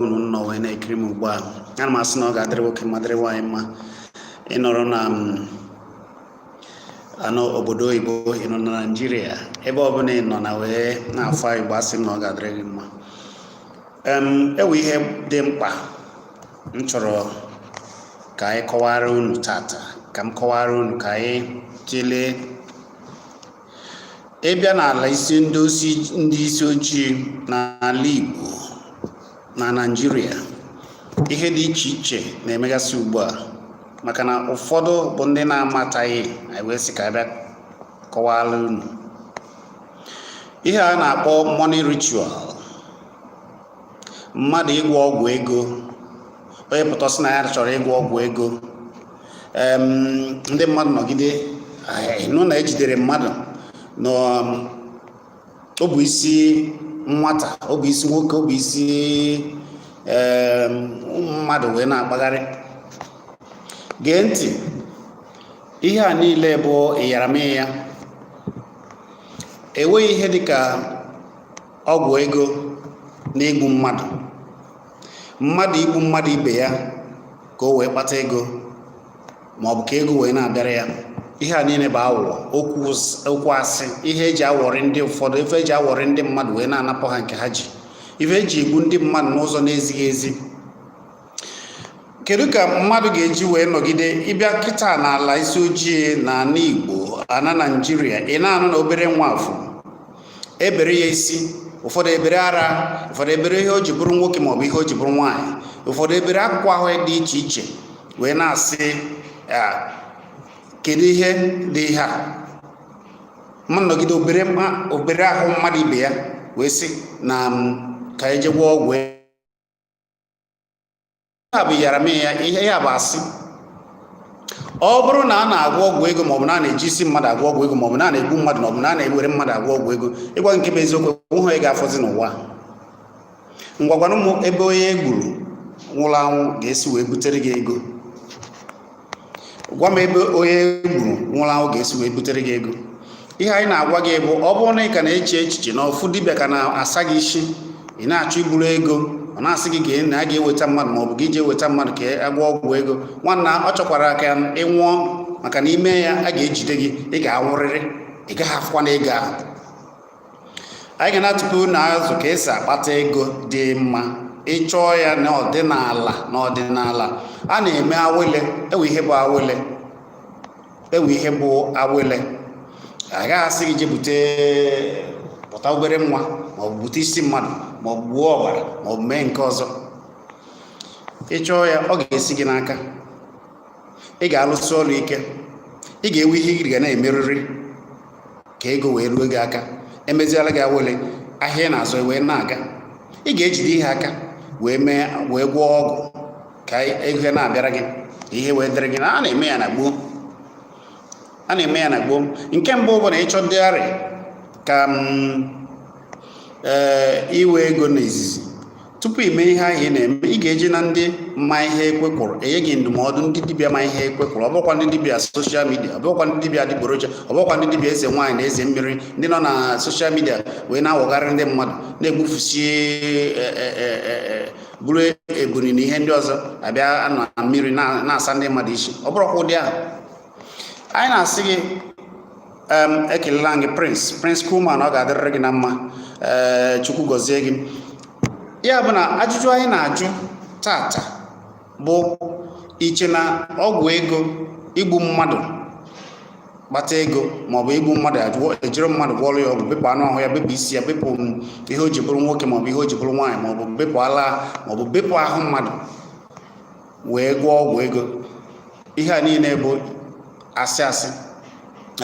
no when I cream ugba and mas no gadre woke madre waima ịnọrọ na ano obodo Igbo ịnọ na Nigeria ebe ọ bụla ịnọ na wee na-afọ Igbo asị m na ọ ga-adịrị gị mma. Ewe ihe dị mkpa m chọrọ ka anyị kọwara unu tata, ka m kọwara unu ka anyị tụlee ịbịa n'ala isi ndị isi ojii n'ala Igbo na Nigeria. Ihe dị iche iche na-emegasị ugbu a maka na ụfọdụ bụ ndị na-amataghị, anyị wee sị ka abịa kọwara unu ihe a na-akpọ money ritual. Mmadụ ịgwọ ọgwụ ego, onye pụta sị na ya chọrọ ịgwọ ọgwụ ego. Ndị mmadụ nọgide nụ na ejidere mmadụ na ọ bụ isi nwata, ọ bụ isi nwoke, ọ bụ isi mmadụ wee na-akpagharị. Gee ntị, ihe a niile bụ ịyaramịya. Enweghị ihe dịka ọgwụ ego na igbu mmadụ. Mmadụ igbu mmadụ ibe ya ka o wee kpata ego, ma ọ bụ ka ego wee na-abịara ya. Ihe a niile bụ aghụghọ, okwu asị, ihe eji awọrị ndị ụfọdụ, ife eji awọrị ndị mmadụ wee na-anapụ ha nke ha ji, ife eji egbu ndị mmadụ n'ụzọ na-ezighị ezi. Kedu ka mmadụ ga-eji wee nọgide ịbịa kịta n'ala isi ojii na ala Igbo, ana Nigeria, ị na-anụ na obere nwafọ ebere ya isi, ụfọdụ ebere ara, ụfọdụ ebere ihe o ji bụrụ nwoke maọbụ ihe o ji bụrụ nwaanyị, ụfọdụ ebere akụkụ ahụ dị iche iche wee na-asị kedu ihe dị ihe a. Ma nọgide obere ahụ mmadụ ibe ya wee sị na ka eje gwọọ ọgwụ. Ha bụ ịyaramịya, ihe ya bụ asị. Ọ bụrụ na a na-agwọ ọgwụ ego maọbụ na a na-eji isi mmadụ agwọ ọgwụ ego maọbụ na a na-egbu mmadụ maọbụ na a na-ewere mmadụ agwọ ọgwụ ego, ịgwa nke bụ eziokwu, ụhụ ị ga-afọzi n'ụwa. Ngwagwana ụmụ ebe onye egburu nwụrụ anwụ ga-esi wee butere gị ego. Gwa m ebe onye egburu nwụrụ anwụ ga-esi wee butere gị ego. Ihe anyị na-agwa gị bụ, ọ bụrụ na ị ka na-eche echiche na ofu dibịa ka na-asa gị isi, ị na-achọ iburu ego, ọ na-asị gị na a ga-eweta mmadụ maọbụ gị je eweta mmadụ ka agwọ ọgwụ ego, nwanna ọ chọkwara ka ị nwụọ, maka na ime ya a ga-ejide gị, ị ga-anwụrịrị, ị gaghị afụkwa na ego ahụ. Anyị ga na-atụpụ na azụ ka esi akpata ego dị mma. Ịchọọ ya n'ọdịnala a na-eme awele. Ewe ihe bụ awele, ewe ihe bụ awele. A gaghị asị gị je pụta obere nwa maọbụ bute isi mmadụ maọbụ gbuo ọbara maọbụ mee nke ọzọ. Ịchọọ ya, ọ ga-esi gị n'aka. Ị ga-alụsị ọrụ ike, ị ga-ewe ihe ị ga na-emerịrị ka ego wee ruo gị aka. Emeziala gị awele, ahịa ị na-azụ wee na-aga. Ị ga-ejide ihe aka wee gwọọ ọgwụ ka ego na-abịara gị, ihe wee dịrị gị. Na a na-eme ya na gboo, a na-eme ya na gboo. Nke mbụ bụ na ịchọ dịgharị ka iwe ego n'izizi. Tupu ime ihe ahụ ị na-eme, ị ga-eji na ndị ma ihe ekwekwụrụ enye gị ndụmọdụ, ndị dibịa ma ihe ekwekwụrụ. Ọ bụkwa ndị dibịa soshal midia, ọ bụkwa ndị dibịa adịgboroja, ọ bụkwa ndị dibịa eze nwaanyị na eze mmiri, ndị nọ na soshal midia wee na-awọgharị ndị mmadụ, na-egbufusi bụrụ ebuni na ihe ndị ọzọ, abịa na mmiri na-asa ndị mmadụ isi. Ọ bụrụkwa ụdị ahụ. Anyị na-asị gị ekelela gị Prince Kuman, ọ ga-adịrịrị gị na mma. Chukwu gọzie gị. Ya bụ na ajụjụ anyị na-ajụ tata bụ, iche na ọgwụ ego, igbu mmadụ kpata ego maọbụ igbu mmadụ ejiri mmadụ gwọrọ ya ọgwụ, bepụ anụ ahụ ya, bepụ isi ya, bepụ ihe o ji bụrụ nwoke maọbụ ihe o ji bụrụ nwaanyị, maọbụ bepụ ala maọbụ bepụ ahụ mmadụ wee gwọọ ọgwụ ego. Ihe a niile bụ asị asị.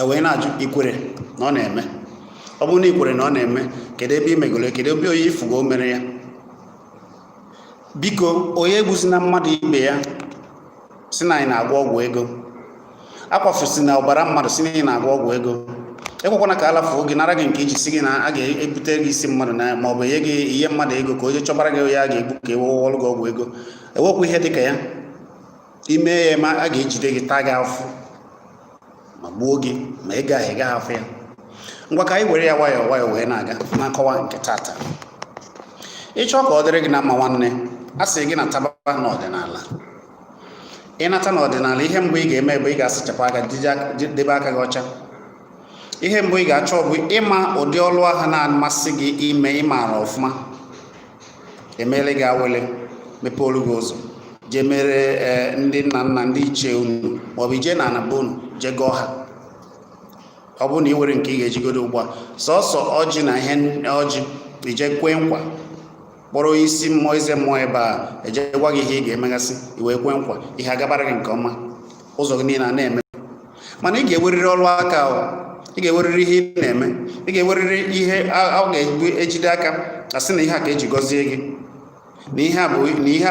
Wee na-ajụ, ikwere na ọ na-eme? Ọ bụrụ na ikwere na ọ na-eme, kedu ebe i megoro, kedu ebe onye ifugo mere ya? Biko, onye egbuzina mmadụ ibe ya si na anyị na-agwọ ọgwụ ego. Akwafusi na ọbara mmadụ si na anyị na-agwọ ọgwụ ego. Ekwekwana ka alafuo gị, nara gị nke iji si gị na a ga-ebute gị isi mmadụ na maọbụ enye gị ihe mmadụ ego ka onye chọbara gị ya ga-egbu ka ewewọlụ gị ọgwụ ego. Ewekwu ihe dịka ya. Ime ya ma a ga-ejide gị, taa gị afụ, ma gbuo gị, ma ego ahụ ị gaghị afụ ya. Ngwa ka anyị were ya nwayọọ nwayọọ wee na-aga na nkọwa nke tata. Ịchọ ka ọ dịrị gị na mma nwanne, a sị gị na taba n'ọdịnala. Ịnata n'ọdịnala, ihe mbụ ị ga-eme bụ ị ga-asachapụ aka, debe aka gị ọcha. Ihe mbụ ị ga-achọ bụ ịma ụdị ọlụ ahụ na-amasị gị ime, ịmara ọfụma. Emeela gị awele, mepee olu gị ụzọ, jee mere ndị nna nna ndị ichie unu, maọbụ ije na anaba unu jee gọọ ha. Ọ bụrụ na ị were nke ị ga-ejigodo ugbu a, sọsọ ọjị na ihe ọjị, ije kwee nkwa, kpọrọ isi mmụọ eze mmụọ ebe a, eje gwa gị ihe ị ga-emegasị, i wee kwee nkwa, ihe agabara gị nke ọma, ụzọ gị niile a na-eme. Mana ị ga-ewerịrị ọlụ aka, ị ga-ewerịrị ihe ị na-eme, ị ga-ewerịrị ihe ọ ga-ejide aka, asị na ihe a ka eji gọzie gị, na ihe a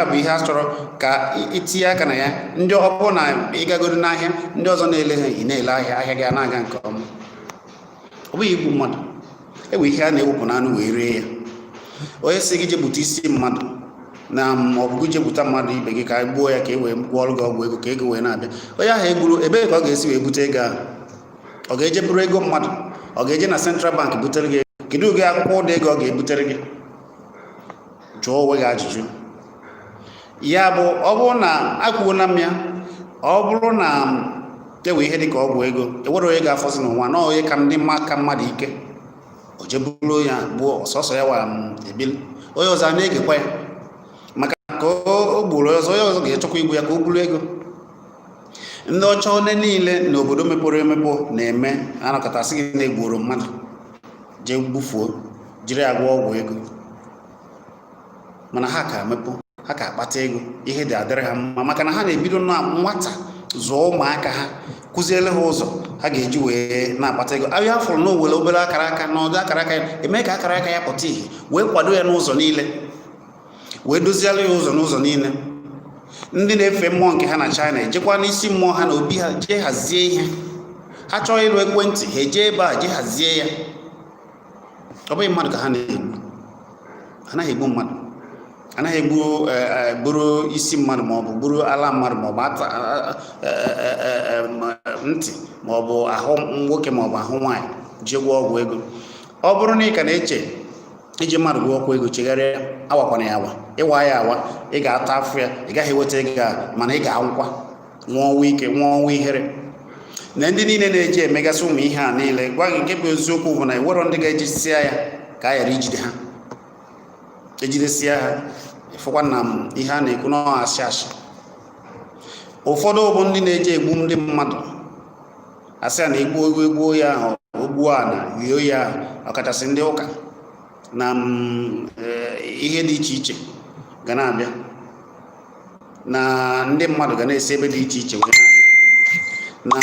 bụ ihe a chọrọ ka itinye aka na ya. Ndị ọ bụrụ na ịgagodo n'ahịa, ndị ọzọ na-ele ha, ị na-ele ahịa gị na-aga nke ọma. Ọ bụghị igbu mmadụ, ewe ihe a na-ewepụ n'anụ wee rie ya. Onye si gị jebute isi mmadụ na maọbụ gị jebute mmadụ ibe gị ka gbuo ya ka e wee gwọọ ọrụ gị ọgwụ ego, ka ego wee na-abịa. Onye ahụ egburu, ebee ka ọ ga-esi wee bute ego ahụ? Ọ ga-eje buru ego mmadụ? Ọ ga-eje na Central Bank butere gị ego? Kedu oge akwụkwọ ụdọ ego ọ ga-ebutere gị? Jụọ onwe gị ajụjụ. Ya bụ, ọ bụrụ na akwụona m ya, ọ bụrụ na ewe ihe dị ka ọgwụ ego, ewere onye ga-afọzi n'ụwa na onye ka ndị ka mmadụ ike, o jeburu ya gbuo, ọsọsọ ya wara ebili, onye ọzọ a na-egekwa ya, maka ka o gburu ọzọ, onye ọzọ ga-echọkwa igbu ya ka o buru ego. Ndị ọcha one niile n'obodo mepere emepe na-eme, anọkọtasị gị na-egburu mmadụ, jee gbufuo, jiri agwọ ọgwụ ego. Mana ha ka mepụ, ha ka akpata ego, ihe dị adịrị ha mma, maka na ha na-ebido na nwata zụọ ụmụaka ha, kụziele ha ụzọ ha ga-eji wee na-akpata ego. Ahịa afọrọ na owere obere akara aka na ọdụ akara aka ya, eme ka akara aka ya pụta ihe, wee kwado ya n'ụzọ niile, wee doziela ya ụzọ n'ụzọ niile. Ndị na-efe mmụọ nke ha na China ejekwa n'isi mmụọ ha na obi ha, jee hazie ihe. Ha chọọ ịlụ ekwentị, ha eje ebe a jee hazie ya. Ọ bụghị mmadụ ka ha na-egbu, anaghị egbu mmadụ, anaghị egbu buru isi mmadụ, maọbụ buru ala mmadụ, maọbụ ntị, maọbụ ahụ nwoke, maọbụ ahụ nwaanyị, jee gwọ ọgwụ ego. Ọ bụrụ na ị ka na-eche iji mmadụ gwọ ọgwụ ego, chegharịa, awakwana ya awa. Ịwa ya awa, ị ga-ata afọ ya, ị gaghị eweta ego a, mana ị ga-anwụkwa, nwụọ ọnwụ ike, nwụọ ọnwụ ihere. Na ndị niile na-eji emegasị ụmụ ihe a niile, gwa gị nke bụ eziokwu bụ na ewero ndị ga-ejisịa ya ka a ghara ijide ha, ejidesia ha. Ịfụkwa na ihe a na-ekwu n'ọha asị. Ụfọdụ bụ ndị na-eji egbu ndị mmadụ, asị a na-egbuo ya ahụ, ogbuo a na rio ya ahụ, ọkachasị ndị ụka na ihe dị iche iche ga na-abịa, na ndị mmadụ ga na-esi ebe dị iche iche wee na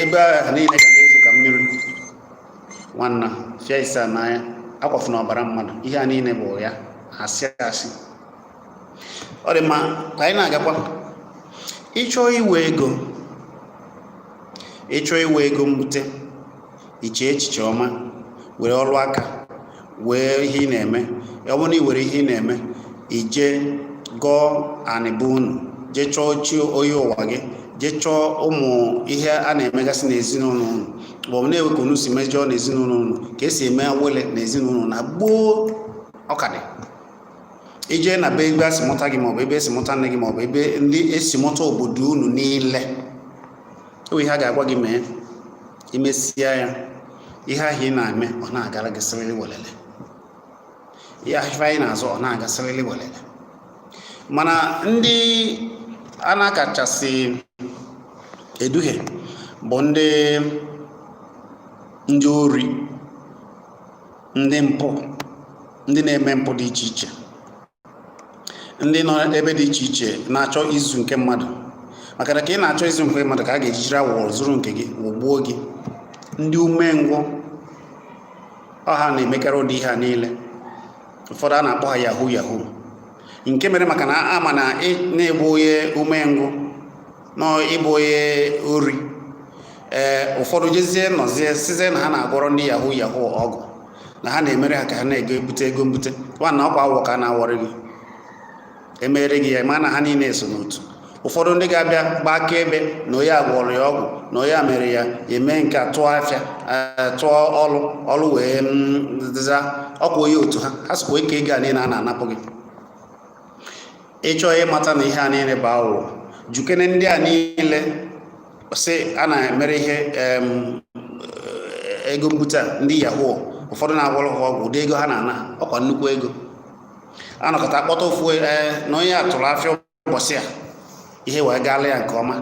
ebe ahụ niile ga na-ezo ka mmiri. Nwanna fịa ise n'anya, akwafu na ọbara mmadụ, ihe a niile bụ ya asị. Ọ dị mma ka anyị na-agakwa. Ịchọọ iwe ego mbute, iche echiche ọma, were ọrụ aka, wee ihe ị na-eme. Ọ bụrụ na ị were ihe ị na-eme, ije gọọ anịbe unu, jee chọọ chi onye ụwa gị, jee chọọ ụmụ ihe a na-emegasị n'ezinụlọ unu, bụ na-ewe ka unu si mejọọ n'ezinụlọ unu, ka esi eme awele n'ezinụlọ na gboo. Ọkadị ije na be ebe esi mụta gị, maọbụ ebe esi mụta nne gị, maọbụ ebe ndị esi mụta obodo unu niile, ihe ha ga-agwa gị mee. Imesịa ya, ihe ahụ ị na-eme ọ na-agara gị sịrịlị welele, ihe ahụ anyị na-azụ ọ na-aga sịrịlị welele. Mana ndị a na-akachasị eduhie bụ ndị ori, ndị mpụ, ndị na-eme mpụ dị iche iche, ndị nọ ebe dị iche iche na-achọ izu nke mmadụ. Maka na ka ị na-achọ izu nke mmadụ, ka a ga-ejijiri awọ zụrụ nke gị, wụgbuo gị. Ndị umengwụ ọha na-emekarị ụdị ihe a niile. Ụfọdụ a na-akpọ ha yahoo yahoo, nke mere maka na ama na na-egbu onye umengwụ na ịbụ onye ori. Ụfọdụ jezie nọzie sizie na ha na-agwọrọ ndị yahoo yahoo ọgụ, na ha na-emere ha ka ha na-ego ebute ego mbute. Nwanna ọkwa awọ ka a na-awọrị gị, emere gị ya, ma na ha niile so n'otu. Ụfọdụ ndị ga-abịa gbaa akaebe na onye agwọrọ ya ọgwụ, na onye mere ya eme nke tụọ afịa, tụọ ọlụ wee za ọkwa onye otu ha. Ha sịkwa ike ego a niile a na-anapụ gị. ịchọ ịmata na ihe a niile bụ aghụghọ jukene ndị a niile sị a na-emere ihe ego mbute ndị yahoo ụfọdụ na-agwọrọ ha ọgwụ ụdị ego ha na-ana ọkwa nnukwu ego anọkọta akpọta ofu na onye a tụrụ afịa ụbọchị a ihe wee gaala ya nke ọma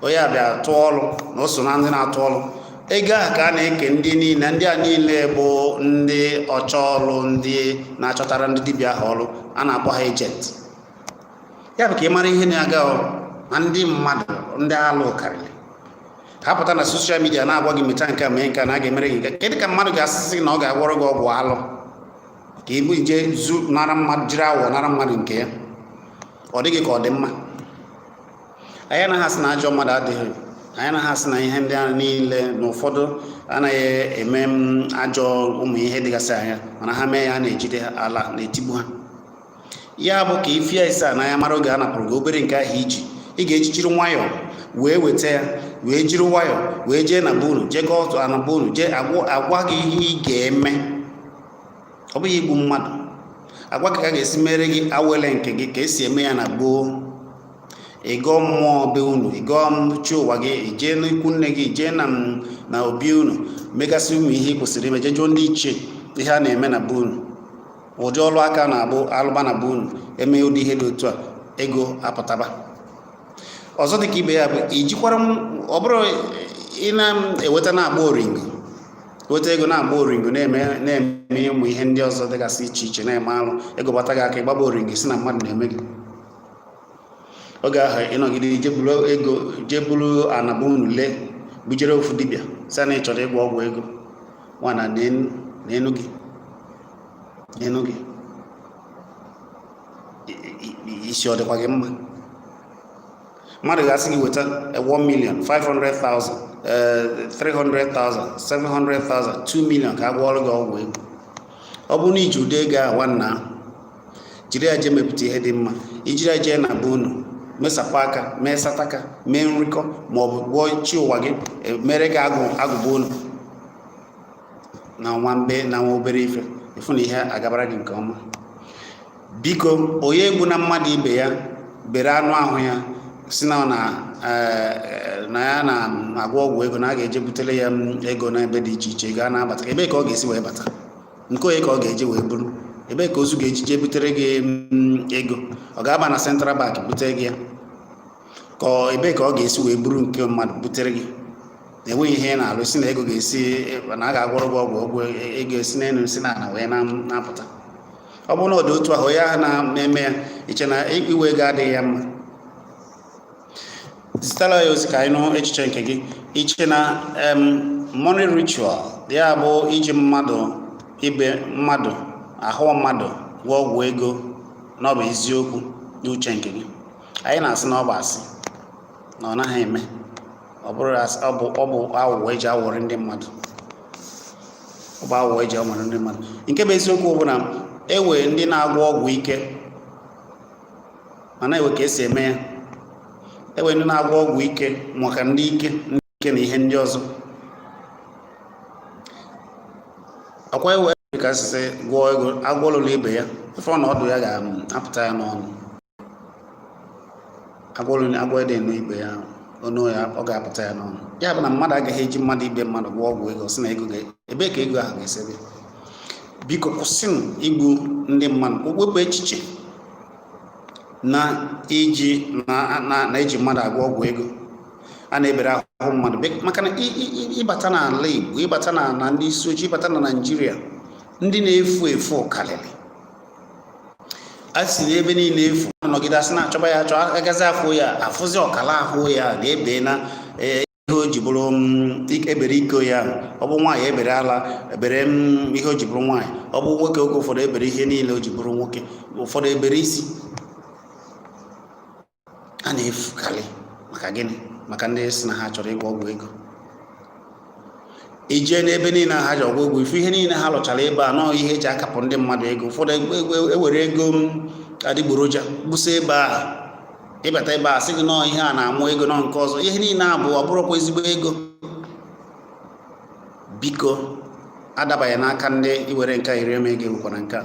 onye a bịa tụọ ọrụ na o so na ndị na-atụ ọrụ ego ahụ ka a na-eke ndị niile ndị a niile bụ ndị ọchọ ọrụ ndị na-achọtara ndị dibịa ahụ ọrụ a na-akpọ ha ejent ya bụ ka ị mara ihe na-aga na ndị mmadụ ndị alụ karịrị ha pụta na soshal midia na-agwa gị meta nke a mee nke a na a ga-emere gị nke kedụ ka mmadụ ga-asịsị na ọ ga-agwọrọ gị ọgwụ alụ ka ibu ije zu nara mmadụ jiri awọ nara mmadụ nke ya ọ dịghị ka ọ dị mma anyị anaghị asị na ajọ mmadụ adịghị anyị anaghị asị na ihe ndị ahụ niile na ụfọdụ anaghị eme ajọ ụmụ ihe dịgasị anya mana ha mee ya na-ejide ala na-etigbu ha ya bụ ka ifia ise a n'anya mara oge a napụrụ gị obere nke ahụ iji ị ga-ejijiri nwayọọ wee weta ya wee jiri nwayọọ wee jee na bunu jee gaa ọtụ ana bunu jee agwa gị ihe ị ga-eme ọ bụghị igbu mmadụ agwa gị ka a ga-esi mere gị awele nke gị ka esi eme ya na gboo ịgọọ mmụọ be unu ịgọọ chi ụwa gị ijee n'ikwu nne gị ijee na obi unu megasị ụmụ ihe ị kwesịrị ime jee jụọ ndị ichie ihe a na-eme na be unu ụdị ọrụ aka na-abụ alụba na be unu eme ụdị ihe dị otu a ego apụtaba ọzọ dị ka ibe ya bụ ijikwara ọ bụrụ ị na-eweta na-agba oringo weta ego na-agba oringo na-eme ụmụ ihe ndị ọzọ dịgasị iche iche na-eme alụ ego bata gị aka ịgbaba oringo si na mmadụ na-eme gị oge ahụ ịnọgide jee buru ana be unu lee bujere ofu dibịa si na ị chọrọ ịgwọ ọgwụ ego nwana n'enu gị isi ọ dịkwa gị mma mmadụ ga-asị gị weta 1 million 500,000 300,000 700,000 2 million ka a gwọọrọ gị ọgwụ ego ọ bụrụ na iji ụdị ego a nwanna ahụ jiri ya jee mepụta ihe dị mma ijiri ya jee na be unu mesapụ aka mee sataka mee nrikọ maọbụ gwọọ chi ụwa gị mere gị agụba unu na nwa obere ife ịfụ na ihe agabara gị nke ọma biko onye egbu na mmadụ ibe ya bere anụ ahụ ya si na ya na-agwọ ọgwụ ego na a ga-eje butere ya ego n'ebe dị iche iche gaa na-abata ebe ka ọ ga-esi wee bata nke onye ka ọ ga-eje wee buru ebe ka ozu ga-eji jee butere gị ego ọ ga-aba na Central Bank butere gị ya ka ebe ka ọ ga-esi wee buru nke mmadụ butere gị enweghị ihe na-alụ si na ego ga-esi na a ga-agwọrọ gị ọgwụ ego esi n'elu si na ana wee na-apụta ọ bụrụ na ọ dị otu ahụ ya na-eme ya iche na iwe ego adịghị ya mma zitara ya ozi ka anyị nụ echiche nke gị iche na money ritual ya bụ iji mmadụ ibe mmadụ ahụ mmadụ gwọ ọgwụ ego na ọ bụ eziokwu n'uche nke gị anyị na-asị na ọ bụ asị na ọ naghị eme ọ bụ aghụghọ eji awọrị ndị mmadụ ọ bụ aghụghọ eji awọrị ndị mmadụ nke bụ eziokwu bụ na ewe ndị na-agwọ ọgwụ ike mana ewe ka esi eme ya ewe ndị na-agwọ ọgwụ ike maka ndị ike na ihe ndị ọzọ ọkwa ewe ka asịsị gwọọ ego agwọlụla ibe ya ife ọnọdụ ya ga-apụta ya n'ọnụ agwọ ede n'ibe ya onu ya ọ ga-apụta ya n'ọnụ ya bụ na mmadụ agaghị eji mmadụ ibe mmadụ gwọọ ọgwụ ego si na ego ebe ka ego ahụ ga-esebe biko kwụsịnụ igbu ndị mmadụ wepụ echiche na eji mmadụ agwọ ọgwụ ego a na-ebere ahụ mmadụ maka na ịbata n'ala Igbo ịbata na ndị isi ojii ịbata na Naịjirịa ndị na-efu efu karịrị a si n'ebe niile efu nọgide asị na-achọba ya achọ agazi afọ ya afụzi ọkala ahụ ya na-ebe na ihe o ji bụrụ ebere iko ya ọ bụ nwaanyị ebere ala ebere ihe o ji bụrụ nwaanyị ọ bụ nwoke oge ụfọdụ ebere ihe niile o ji bụrụ nwoke ụfọdụ ebere isi a na-efukarị maka gịnị maka ndị si na ha chọrọ ịgwọ ọgwụ ego ijee n'ebe niile ha ji ọgwụ ego ifu ihe niile ha lụchara ebe a nọ ihe eji akapụ ndị mmadụ ego ụfọdụ ewere ego adịgboroja gbusa ebe a ịbata ebe a sị gị nọọ ihe a na-amụ ego nọ nke ọzọ ihe niile abụ ọ bụrụkwa ezigbo ego biko adabaghị n'aka ndị iwere nke iri eme ego ekwukwana nke a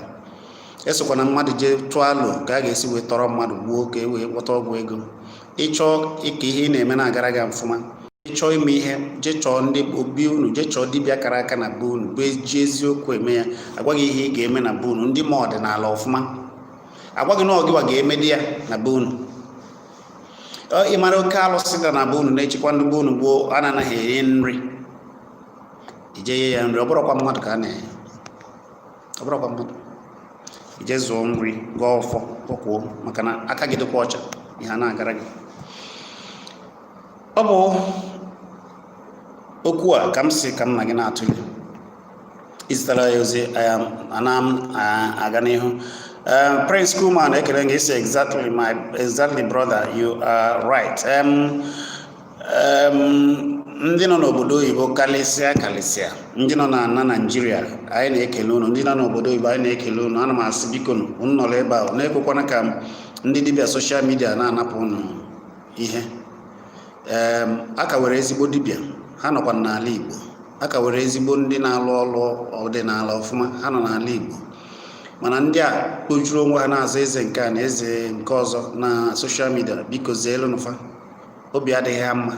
esokwa na mmadụ jee tụọ alụ ka a ga-esi wee tọrọ mmadụ gbuo ka e wee kpọta ọgwụ ego. Ịchọọ ka ihe ị na-eme na-agara gị ọfụma, ịchọọ ime ihe jee chọọ ndị obi unu, jee chọọ dibịa kara aka na be unu bụ ji eziokwu eme ya, agwaghị ihe ị ga-eme na be unu, ndị ma ọdịnala ọfụma, agwaghị na ọgịwa ga-eme di ya na be unu. Ị mara oke alụsị dị na be unu na-echekwa ndị be unu gboo a na-anaghị eri nri, ije ye ya nri, ọ bụrụkwa mmadụ ka a na-enye, ọ bụrụkwa mmadụ, ije zụọ nri gọọ ọfọ kpọkwuo maka na aka gị dịkwa ọcha, ihe a na-agara gị. Ọ bụ okwu a ka m si ka m na gị na-atụle, izitara ya ozi ana m aga n'ihu. Prince Kuman ekele gị, isi exactly brother, you are right. Ndị nọ n'obodo oyibo kalịsịa, ndị nọ na Naịjirịa anyị na-ekele unu, ndị nọ n'obodo oyibo anyị na-ekele unu. Ana m asị biko unu nọrọ ebe ahụ na-ekwekwana ka ndị dibịa soshal midia na-anapụ unu ihe. Aka were ezigbo dibịa, ha nọkwa n'ala Igbo. Aka were ezigbo ndị na-alụ ọrụ ọdịnala ọfụma, ha nọ n'ala Igbo. Mana ndị a kpojuru onwe ha na-azụ eze nke a na eze nke ọzọ na soshal midia, biko zeelu nụfa, obi adịghị ha mma,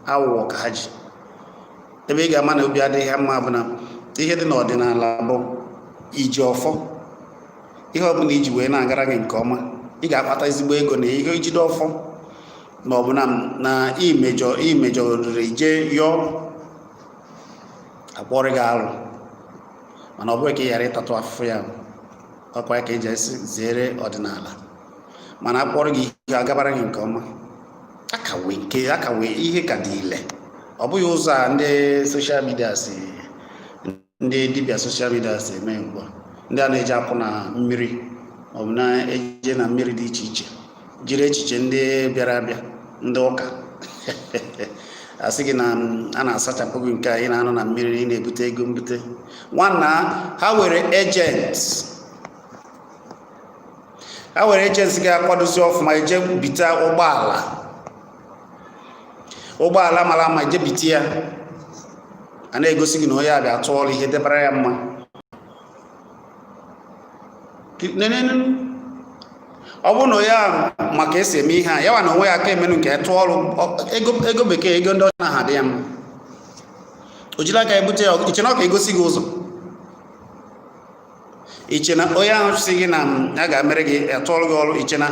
awụwọ ka ha ji. Ebe ị ga-ama na obi adịghị ha mma bụ na ihe dị n'ọdịnala bụ iji ọfọ, ihe ọbụla iji wee na-agara gị nke ọma, ị ga-akpata ezigbo ego na ihe ijide ọfọ, ma ọ bụ na imejọ oriri jee yọọ akpọrọ gị alụ, mana ọ bụghị ka ị ghara ịtatụ afụfụ ya, ọkwa ka eji esi zere ọdịnala. Mana akpọrọ gị ihe agabara gị nke ọma, aka wee ihe ka dị ile. Ọ bụghị ụzọ a ndị soshal midia si, ndị dibịa soshal midia si eme ugbu a, ndị a na-eji apụ na mmiri ọ bụ na-eje na mmiri dị iche iche, jiri echiche ndị bịara abịa, ndị ụka asị gị na a na-asachapụ gị nke a, ị na-anọ na mmiri, ị na-ebute ego mbute. Nwanna ha were ejenti ga-akwadozi ọfụma, eje bite ụgbọala mara ma eje bite ya, a na-egosi gị na onye abịa tụọrọ ihe debara ya mma. Ọ bụrụ na ya maka esi eme ihe a, ya wa na onwe ya aka emenụ nke tụọ ọrụ ego bekee, ego ndị ọcha na ha dị ya mma, o jiri aka ebute ya. Iche na ọ ka egosi gị ụzọ, iche na onye ahụ si gị na ya ga-emere gị tụọrụ gị ọrụ, iche na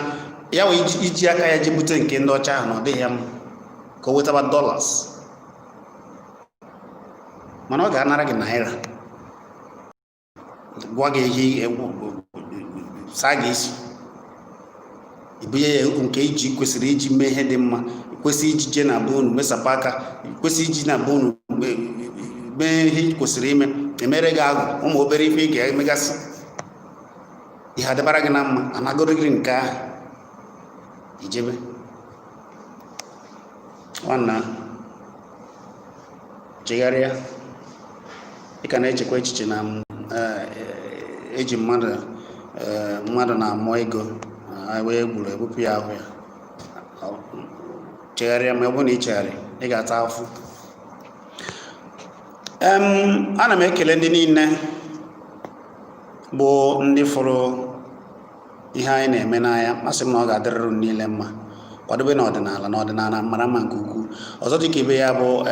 ya wee iji aka ya je bute nke ndị ọcha ahụ na ọ dịghị ya mma, ka o wetaba dollars, mana ọ ga-anara gị naira, gwa gị ihe saa gị isi, ibunye ya nke iji kwesịrị iji mee ihe dị mma, kwesịrị iji je na be unu mesapụ aka, kwesịrị iji na be unu mee ihe kwesịrị ime, emere gị agụ ụmụ obere ife ị ga-emegasị, ihe adịbara gị na mma, anagoro gị nke ahụ, ijebe. Nwanna chegharịa, ị ka na-echekwa echiche na eji mmadụ na-amụ ego wee gburu ebupụ ya ahụ ya. Chegharịa, ma ọ bụrụ na ị chegharị ị ga-ata afụ. Ana m ekele ndị niile bụ ndị fụrụ ihe anyị na-eme n'anya. Masị m na ọ ga-adịrịrị niile mma, kwadobe n'ọdịnala mara mma nke ukwuu. Ọzọ dịka ibe ya bụ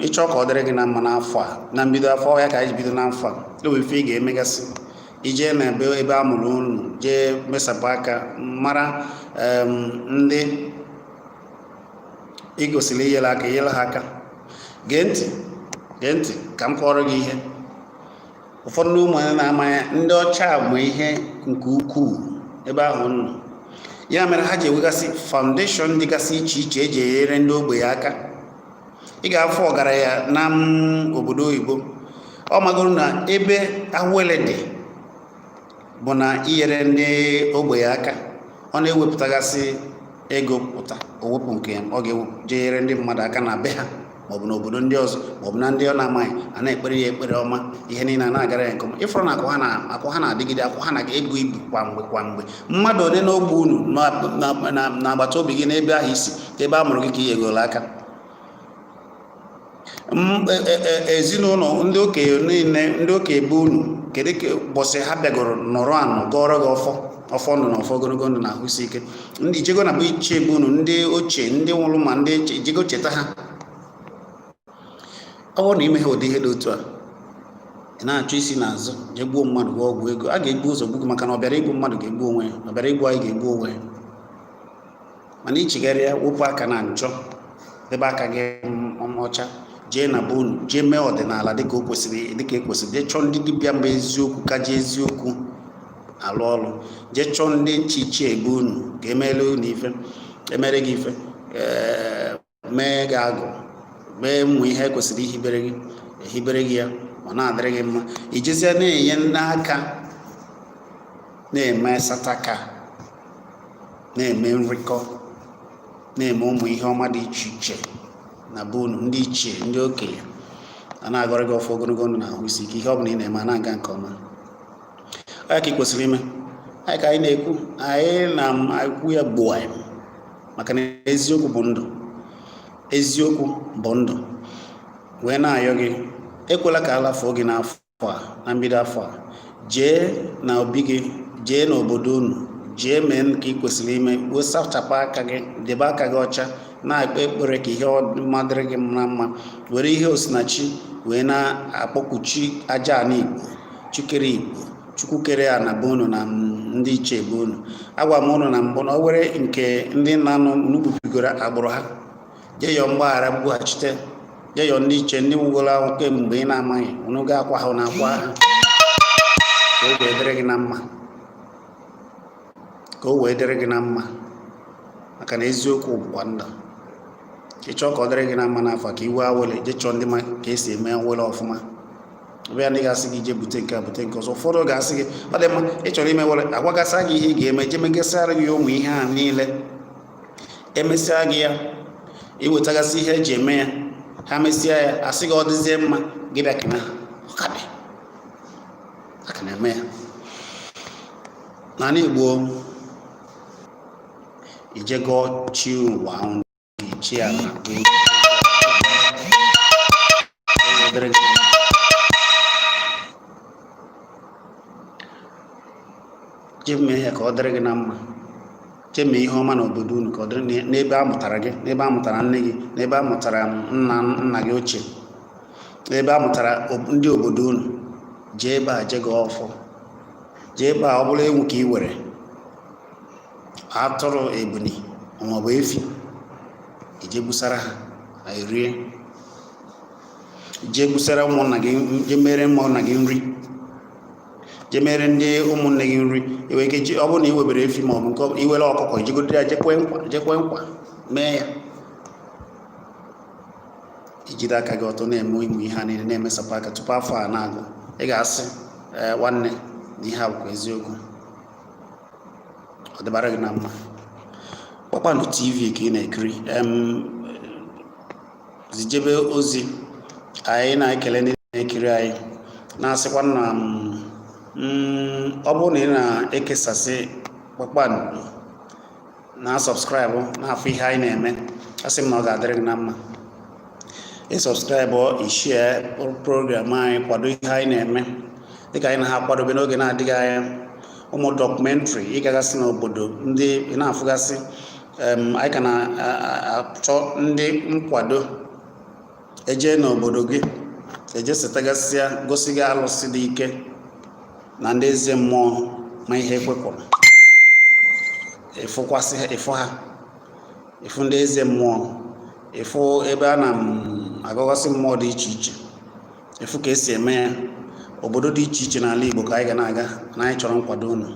ịchọ ka ọ dịrị gị na mma n'afọ a, na mbido afọ ya ka anyị bido n'afọ a, ewe ife ị ga-emegasị, ije na ebe a mụrụ unu, jee mesapụ aka, mara ndị ị gosiri inyere aka, inyere ha aka. Gee ntị ka m kọrọ gị ihe. Ụfọdụ ụmụnne na-amanya ndị ọcha mụ ihe nke ukwuu ebe ahụ nọ, ya mere ha ji ewegasị foundation dịgasị iche iche eji enyere ndị ogbenye aka. Ị ga-afụ ọgaranya na obodo oyibo, ọ magoro na ebe awele dị bụ na inyere ndị ogbenye aka, ọ na-ewepụtagasị ego pụta, o wepụ nke ọ ga-ewepụ jee nyere ndị mmadụ aka na be ha, maọbụ n'obodo ndị ọzọ, maọbụ na ndị ọ na-amaghị, a na-ekpere ya ekpere ọma, ihe niile na-agara ya nke ọma. Ịfụrụ na akwụ ha na-adịgide, akwụ ha na-ebu ibu kwa mgbe. Mmadụ one n'ogbe unu na agbata obi gị n'ebe ahụ isi, ebe a mụrụ gị ka ị yegoro aka. Ezinụlọ ndị okenye niile, ndị okenye be unu kedu ka ụbọchị ha bịagoro nọrọ anọ gọrọ gị ọfọ ndụ na ọfọ ogologo ndụ na ahụsi ike ndị ijego na bụ ichie ebe unu ndị ochie ndị nwụrụ ma ndị ijego cheta ha ọ bụrụ na ime ha ụdị ihe dị otu a ị na-achọ isi n'azụ jee gbuo mmadụ gwa ọgwụ ego a ga-egbu ụzọ gbugo maka na ọ bịara igbu mmadụ ga-egbu onwe ya ọ bịara igbu anyị ga-egbu onwe ya mana ichigharịa wepụ aka na njọ debe aka gị ọcha jee na be unu jee mee ọdịnala dịka ekwesịrị jee chọọ ndị dibịa mba eziokwu ka ji eziokwu alụ ọrụ jee chọọ ndị nchichi ebe unu ka emere unu ife emere gị ife mee gị agụ mee mmụ ihe kwesịrị ehibere gị ya ọ na-adịrị gị mma ijezie na-enye ndị aka na-eme sataka na-eme nrịkọ na-eme ụmụ ihe ọma dị iche iche na be unu ndị ichie ndị okenye a na-agọrọ gị ọfọ ogologo ndụ na ahụ isi ike ihe ọ bụla ị na-eme na-aga nke ọma ka ị kwesịrị ime anyị ka anyị na-ekwu anyị na-ekwu ya gbuo anyị maka na eziokwu bụ ndụ eziokwu bụ ndụ wee na-ayọ gị ekwela ka alafọ gị n'afọ a na mbido afọ a jee na obi gị jee n'obodo unu jee mee ka ị kwesịrị ime wee sachapụ aka gị debe aka gị ọcha na-ekpe ekpere ka ihe ọma dịrị gị na mma were ihe osinachi wee na-akpọkuchi aja ana Igbo chukere Igbo chukwu kere ya na be unu na ndị ichie be unu agwa m unu na mbụ na o were nke ndị nna nọ n'ubupigoro agbụrụ ha jee yọọ mgbaghara gbughachite jee yọọ ndị ichie ndị nwugoro ahụ kemgbe ị na-amaghị unu ga-akwa ha na akwa ha ka o wee dịrị gị na mma ka o wee dịrị gị na mma maka na eziokwu bụkwa ndụ ịchọ ka ọ dịrị gị na mma n'afọ ka iwe awele jee chọọ ndị ma ka esi eme awele ọfụma ọbịa ndị ga-asị gị jee bute nke a bute nke ọzọ ụfọdụ ga-asị gị ọ dị mma ịchọrọ ime wele agwagasị gị ihe ị ga-eme jee megasịara gị ụmụ ihe a niile emesịa gị ya iwetagasị ihe eji eme ya ha mesịa ya asị gị ọ dịzie mma gị bịa kena aka na-eme ya n'ala Igbo ijego chi ụwa ahụ chi ya na jee mee ya ka ọ dịrị gị na mma jee mee ihe ọma n'obodo unu ka ọ dịrị n'ebe a mụtara gị n'ebe a mụtara nne gị n'ebe a mụtara nna gị ochie n'ebe a mụtara ndị obodo unu jee ebe a jee gị ọfọ jee ebe a ọ bụrụ ewu ka ị were atụrụ ebuni maọbụ efi ije gbusara ha erie jee gbusara ụmụnna gị jee mere ụmụnna gị nri jee mere ndị ụmụnne gị nri enwere ike ọ bụrụ na ị webere efi maọbụ nke iwere ọkụkọ ijegodo ya jekwe nkwa mee ya ijide aka gị ọtọ na-eme ụmụ ihe a niile na-emesapụ aka tupu afọ a na-agụ ị ga-asị nwanne na ihe a bụkwa eziokwu ọ dịbara gị na mma Kpakpando TV ka ị na-ekiri zijebe ozi anyị na-ekele ndị na-ekiri anyị na-asịkwa na ọ bụrụ na ị na-ekesasị Kpakpando na sọbskraịbụ na-afụ ihe anyị na-eme asị m na ọ ga-adịrị gị na mma ịsọbskraịbụ ishie program anyị kwado ihe anyị na-eme dịka anyị na ha kwadobe n'oge na-adịghị anya ụmụ dọkụmentrị ịgagasị n'obodo ndị na-afụgasị anyị ka na-achọ ndị nkwado eje n'obodo gị eje setagasịa gosi gị alụsị dị ike na ndị eze mmụọ ma ihe ekwekọrọ ịfụ ha ịfụ ndị eze mmụọ ịfụ ebe a na-agọgasị mmụọ dị iche iche ịfụ ka esi eme ya obodo dị iche iche n'ala Igbo ka anyị ga na-aga na anyị chọrọ nkwado unu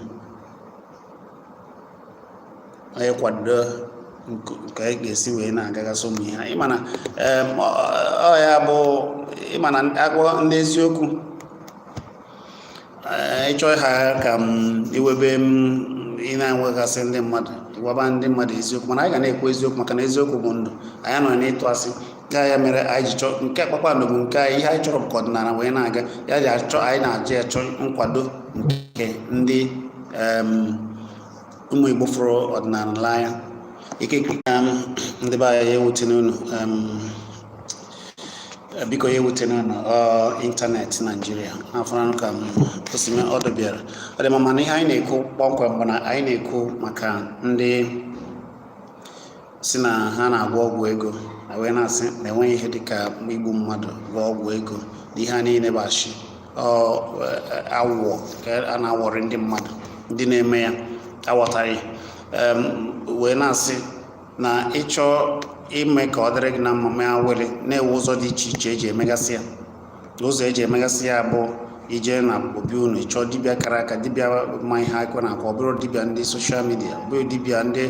anyị kwado nke anyị ga-esi wee na-agagasị ụmụ ihe ịmana ọ ya bụ ịmana agwọ ndị eziokwu ịchọ ha ka iwebe ị na-enwegasị ndị mmadụ ịgwaba ndị mmadụ eziokwu mana anyị ga na-ekwu eziokwu maka na eziokwu bụ ndụ anyị nọ n'ịtụ asị ya mere anyị ji chọọ nke Kpakpando bụ nke anyị ihe anyị chọrọ bụ ka ọdịnala wee na-aga ya ji achọ anyị na-ajụ achọ nkwado nke ndị ụmụ Igbo fụrụ ọdịnala n'anya ikekwe ndị be anyị ewute n'unu biko ya ewutena na ịntanetị Naijiria afọrọ ka osime ọdụ bịara ọ dị mana ihe anyị na-ekwu kpọmkwem bụ na anyị na-ekwu maka ndị si na ha na-agwọ ọgwụ ego na wee na-asị na enweghị ihe dịka igbu mmadụ gwọ ọgwụ ego na ihe a niile bụ ashị awụọ ka a na-awọrị ndị mmadụ ndị na-eme ya aghọtaghị wee na-asị na ịchọ ime ka ọ dịrị gị na mma ma were na-ewe ụzọ dị iche iche eji emegasị ya. Ụzọ eji emegasị ya bụ ije na obi unu chọọ dibịa kara aka, dibịa ma ihe akwe na akwa, ọ bụrụ dibịa ndị soshal midia, ọ bụrụ dibịa ndị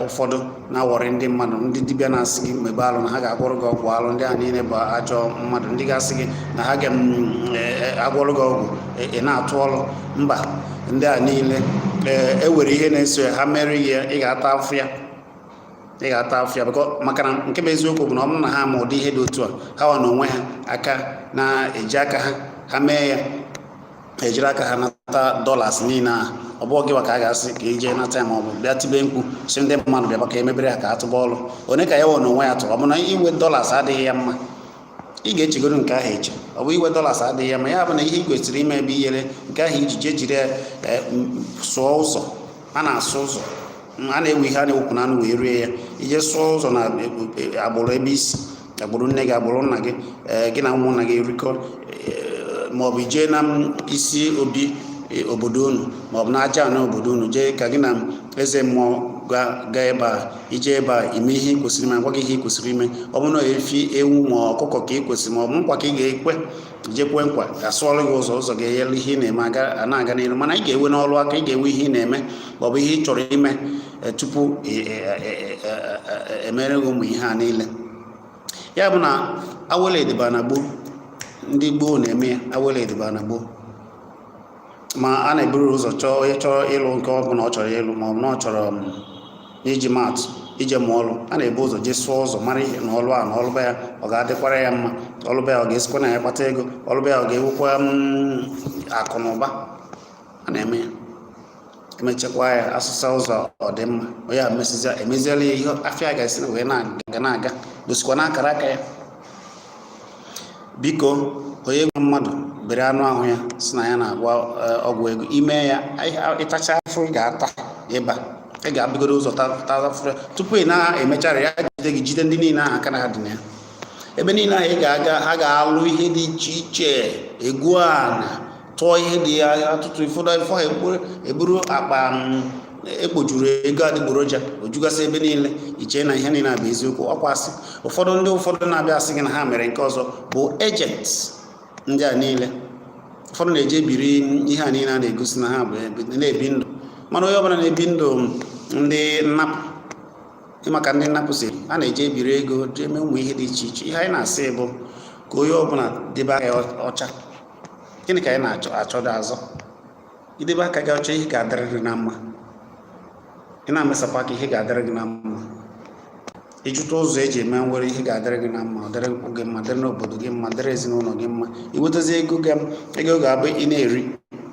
ụfọdụ na-awọrị ndị mmadụ, ndị dibịa na-asị gị mgbe alụ na ha ga-agwọrọ gị ọgwụ alụ. Ndị a niile bụ ajọ mmadụ, ndị ga-asị gị na ha ga-agwọrọ gị ọgwụ ị na-atụ ọrụ. Mba, ndị a niile ewere ihe na-eso ya, ha mere ya, ị ga-ata afụ ya, ị ga-ata afụ ya. Maka na nke bụ eziokwu bụ na ọ bụrụ na ha ma ụdị ihe dị otu a, ha wa na onwe ha aka na-eji aka ha mee ya, ejiri aka ha nata dọlas niile ahụ. Ọ bụghị gịwa ka a ga-asị ka ije nata ya ma ọ bụ bịa tibe mkpu si ndị mmadụ bịa ka emebere ha ka atụba ọrụ. Onye ka ya wa na onwe ya tụrụ? Ọ bụ na iwe dọlas adịghị ya mma, ị ga-echegoro nke ahụ eche. Ọ bụ iwe dọlas adịghị ya mma, ya bụ na ihe ị kwesịrị ime ebe iyere nke ahụ iji jee jiri sụọ ụzọ. A na-asụ ụzọ, a na-ewe ihe a na-ewepụ na anụ wee rie ya. Ije sụọ ụzọ na agbụrụ ebe isi, agbụrụ nne gị, agbụrụ nna gị, gị na ụmụnna gị erikọ, maọbụ ijee na isi obi obodo unu maọbụ na aja na obodo unu, jee ka gị na eze mmụọ ga ebe a, ije ebe a ime ihe ị kwesịrị ime, gwa gị ihe ị kwesịrị ime. Ọ bụrụ na efi, ewu ma ọkụkọ ka ị kwesịrị, maọbụ nkwa ka ị ga-ekwe, jekwe nkwa ga-asụọrọ gị ụzọ ga-enyere ihe ị na-eme na-aga n'ihu. Mana ị ga-ewe n'ọrụ aka, ị ga-ewe ihe ị na-eme maọbụ ihe ị chọrọ ime tupu emere gị ụmụ ihe a niile. Ya bụ na awele ediba na gboo, ndị gboo na-eme ya. Awele ediba na gboo, ma a na-eburu ụzọ chọọ onye chọrọ ịlụ nke ọ bụla ọ chọrọ ịlụ, maọbụ na ọ chọrọ iji maatụ ije mụọ ọlụ. A na-ebu ụzọ jee sụọ ụzọ, mara ihe na ọlụ a na ọlụba ya ọ ga-adịkwara ya mma, ọlụba ya ọ ga-esikwa na ya kpata ego, ọlụba ya ọ ga-ewekwa akụ na ụba. A na-eme ya, emechakwa ya, asụsa ụzọ ọ dị mma, onye emeziela ya ihe afịa ga-esi wee na-aga, gosikwa na akara aka ya. Biko, onye gwa mmadụ bere anụ ahụ ya si na ya na-agwa ọgwụ ego, ime ya ịtacha afọ ị ga-ata ịba, ị ga-abịgoro ụzọ afọ tupu ị na-emechara ya jide ndị niile ahụ aka na ha dị na ya. Ebe niile ahụ ị ga-aga, ha ga-alụ ihe dị iche iche, egwu ana, tụọ ihe dị ya atụtụ ifụdụ ifọ ha eburu akpa ekpojuru ego adịgboroja ojugasị ebe niile, iche na ihe niile bụ eziokwu. Ọkwasị ụfọdụ na-abịa asị gị na ha mere nke ọzọ bụ ejent. Ndị a niile ụfọdụ na-eje ebiri ihe a niile a na-egosi na ha bụ na-ebi ndụ. Mana onye ọbụla na-ebi ndụ ndị nnapụ, maka ndị nnapụ si a na-eje ebiri ego, jee eme ụmụ ihe dị iche iche. Ihe anyị na-asị bụ ka onye ọbụla debe aka ọcha. Gịnị ka anyị na-achọdo azọ? Idebe aka gị ọcha, ihe ga-adịrị gị na mma. Ị na-amesapụ aka, ihe ga-adịrị gị na mma. Ịjụta ụzọ eji eme nwere ihe ga-adịrị gị na mma, ọ dịrị gị mma, dịrị n'obodo gị mma, dịrị ezinụlọ gị mma. Iwetazi ego ga-abụ ị na-eri,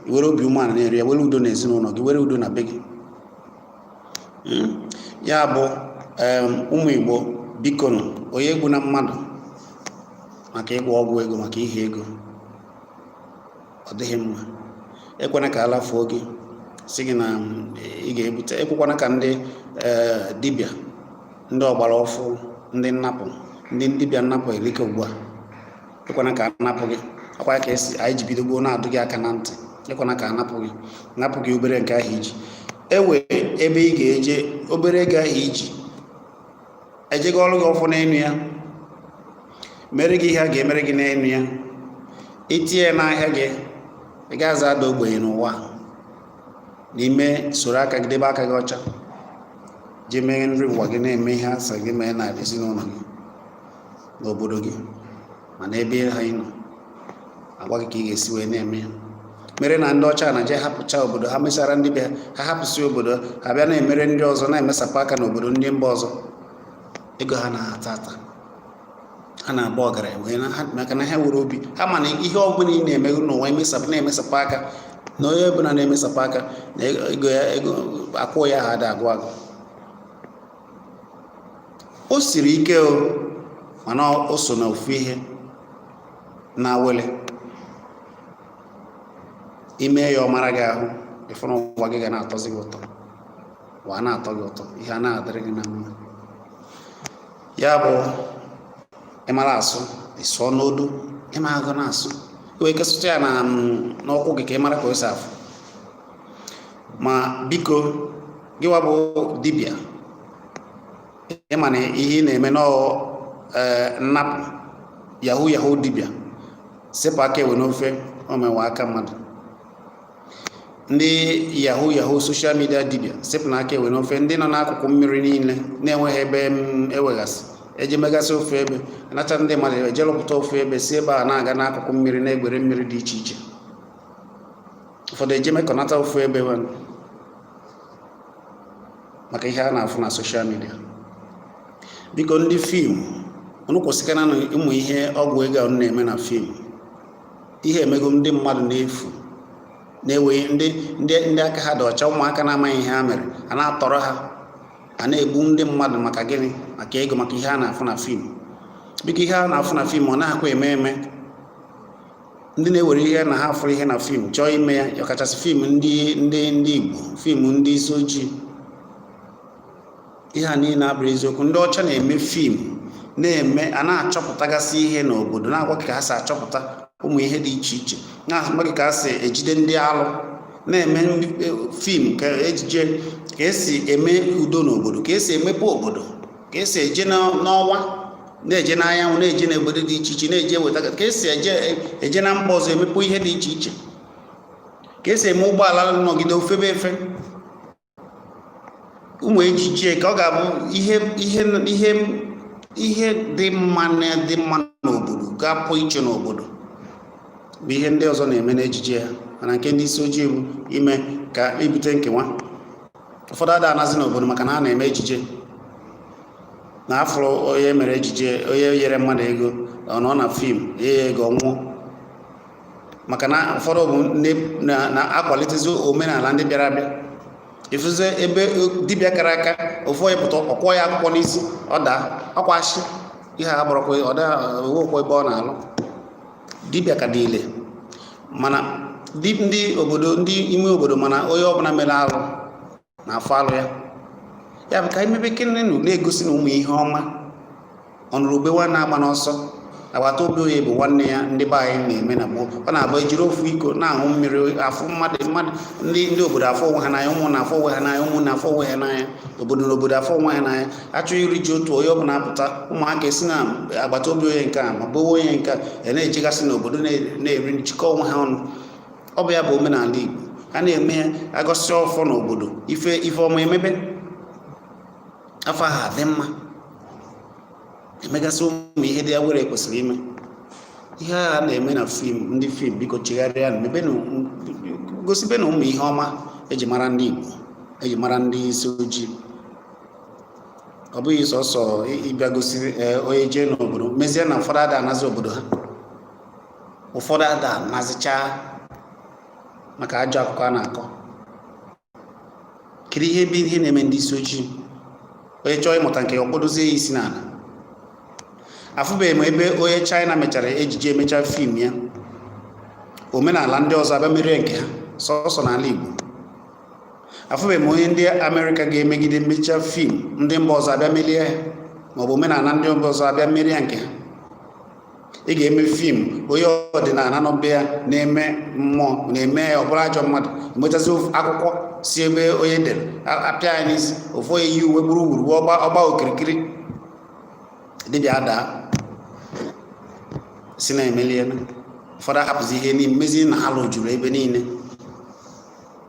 were obi umeala na-eri ya, were udo na ezinụlọ gị, were udo na be gị. Ya bụ ụmụ Igbo, biko nụ, onye egwu na mmadụ maka ịgwọ ọgwụ ego, maka ihe ego, ọ dịghị mma. Ekwana ka alafuo gị si gị na ị ga-ebute. Ekwekwana ka ndị dibịa, ndị ọgbara ọfụ, ndị nnapụ, ndị dibịa nnapụ erike ugbu a. Ekwana ka anapụ gị. Akwa ka anyị ji bido gboo na-adụ gị aka na ntị. Ekwana ka napụ gị obere nke ahụ iji. Ewe ebe ị ga-eje obere ego ahụ iji ejego ọrụ gị ọfụ n'enu ya, mere gị ihe a ga-emere gị n'enu ya, itinye n'ahịa gị, ị ga-aza ada ogbenye n'ụwa n'ime soro aka gị, debe aka gị ọcha, jee mee nri ụwa gị, na-eme ihe asa gị mee na ezinụlọ gị n'obodo gị, ma n'ebe ha nọ. Agwa gị ka ị ga-esi wee na-eme ya. Mere na ndị ọcha na-eje hapụcha obodo ha, mesara ndị be ha hapụsị obodo ha, bịa na-emere ndị ọzọ, na-emesapụ aka n'obodo ndị mba ọzọ. Ego ha na-ata ata, ha na-agba ọgaranya wee maka na ha nwere obi ha, mana ihe ọbụla ị na-eme n'ụwa na-emesapụ aka, na onye ọbụla na-emesapụ aka na ego akwụ ya ha dị agụ. O siri ike o, mana o so na ofu ihe na wele ime ya ọmara gị ahụ ịfụrụ ụwa gị ga na-atọzi gị ụtọ ụwa na-atọ gị ụtọ ihe a na-adịrị gị na mma ya bụ ịmara asụ ịsụọ n'odu ịma agụ na-asụ wee kesụta ya n'ọkwụ gị ka ịmara ka o si afụ ma biko gịwa bụ dibịa ịma na ihe ị na-eme nnapụ yahoo dibịa sepụ aka ewe n'ofe omewe aka mmadụ ndị yahoo soshal midia dibịa sepụ na aka ewe n'ofe ndị nọ n'akụkụ mmiri niile na-enweghị ebe ewegasị eji megasị ofe ebe anacha ndị mmadụ eje lụpụta ofe ebe si ebe a na-aga n'akụkụ mmiri na-egbere mmiri dị iche iche ụfọdụ eje mekọnata ofe ebe maka ihe a na-afụ na soshal midia. Biko ndị fim unu kwụsịkana na ụmụ ihe ọgwụ ego unu na-eme na fim ihe emego ndị mmadụ n'efu na-enweghị ndị aka ha dị ọcha ụmụaka na-amaghị ihe ha mere a na-atọrọ ha a na-egbu ndị mmadụ maka gịnị maka ego maka ihe a na-afụ na fim. Biko ihe a na-afụ na fim ọ na-akwa eme ndị na-ewere ihe na ha afụrụ ihe na fim chọọ ime ya ọkachasị fim ndị Igbo fim ndị isi ojii ihe a niile abụrụ eziokwu. Ndị ọcha na-eme fim na-eme a na-achọpụtagasị ihe n'obodo na-agwa ka ha si achọpụta ụmụ ihe dị iche iche na-agwa ka ha si ejide ndị alụ na-eme fim ka ejije ka esi eme udo n'obodo ka esi emepe obodo ka esi eje n'ọnwa na-eje n'anyanwụ na-eje n'obodo dị iche iche na-eje weta ka esi eje na mba ọzọ emepe ihe dị iche iche ka esi eme ụgbọala nọgide ofebe efe ụmụ ejije ka ọ ga-abụ ihe dị mma n'obodo ga-apụ iche n'obodo bụ ihe ndị ọzọ na-eme n'ejije ha mana nke ndị isi ojii bụ ime ka ebute nkewa. Ụfọdụ ada anazi n'obodo maka na ha na-eme ejije na afụrụ onye mere ejije onye nyere mmadụ ego ọ na fim ya ego nwụọ maka na ụfọdụ bụ na-akwalitezi omenala ndị bịara abịa ifuze ebe dibịa kara aka ofu onye pụta ọkwọ ya akwụkwọ n'isi ọ daa ọkwashi ihe a gbọrọkwa ọdawokwa ebe ọ na-alụ dibịa ka dị ile mana ndị obodo ndị ime obodo mana onye ọbụla mere alụ na-afọ alụ ya bụ ka anyị mebe kenenu na-egosi na ụmụ ihe ọma ọnụrụbewa na-agba n'ọsọ agbata obi onye bụ nwanne ya ndị be anyị na-eme na gboo ọ na-abụ ejiri ofu iko na-aṅụ mmiri afụ mmadụ ndị obodo afọ onwe ha n'anya ụmụ na afọ onwe ha n'anya ụmụ na afọ onwe ha n'anya obodo na obodo afọ onwe ha n'anya achọghị iri ji otu onye ọbụla apụta ụmụaka esi na agbata obi onye nke a ma bụ onye nke a na-ejegasị n'obodo na-eri njikọ onwe ha ọnụ. Ọ bụ ya bụ omenala Igbo a na-eme ya agọsị ọfọ n'obodo ife ọma emebe afọ ha dị mma emegasị ụmụ ihe dị ya were kwesịrị ime ihe a na-eme na fim ndị fim biko chegharịa gosibe na ụmụ ihe ọma eji mara ndị Igbo eji mara ndị isi ojii. Ọ bụghị sọsọ ịbịa gosi onye jee n'obodo mezie na ụfọdụ ada anazi obodo ha ụfọdụ ada anazichaa maka ajọ akụkọ a na-akọ. Kedu ihe bụ ihe na-eme ndị isi ojii onye chọọ ịmụta nke ọ kpodozie ya isi n'ala. Afụbeghị m ebe onye China mechara ejije emecha fim ya omenala ndị ọzọ abịa merie nke ha sọsọ n'ala Igbo. Afụbeghị m onye ndị Amerịka ga-emegide mmecha fim ndị mba ọzọ abịa merie ha maọbụ omenala ndị mba ọzọ abịa merie nke ha. Ị ga-eme fim onye ọdịnala nọ be ya na-eme mmụọ na-eme ọbụla ajọ mmadụ emetazi akwụkwọ si ebe onye dere apịa ya n'isi ofu onye yi uwe gburugburu ọgba okirikiri dibịa daa si na-emelie ụfọdụ ahapụzi ihe niile mezi na alụ juru ebe niile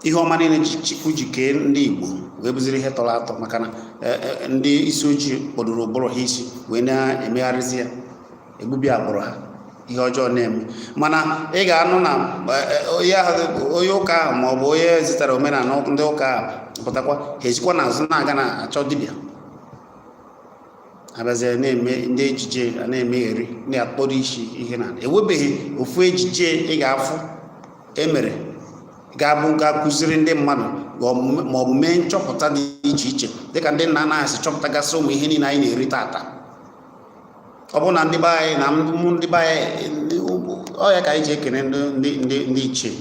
ihe ọma niile Chukwu ji kee ndị Igbo wee bụziri ihe tọrọ atọ maka na ndị isi ojii kpọdoro ụbụrụ ha isi wee na-emegharịzi ya egbubi agbụrụ ha ihe ọjọọ na-eme. Mana ị ga-anụ na onye ụka ahụ ma ọ bụ onye zitara omenala ndị ụka ahụ pụtakwa ha ejikwa n'azụ na-aga na-achọ dibịa abịazie na-eme ndị ejije a na-emegheri na-akpọrọ isi ihe na ewebeghị ofu ejije ị ga-afụ emere ga-akụziri ndị mmadụ ma ọ bụ mee nchọpụta dị iche iche dịka ndị nna anaghị asị chọpụtagasị ụmụ ihe niile anyị na-eri tata. Ọ bụrụ na ndị be anyị na ndị be anyị ọ ya ka anyị ji ekene ndị ichie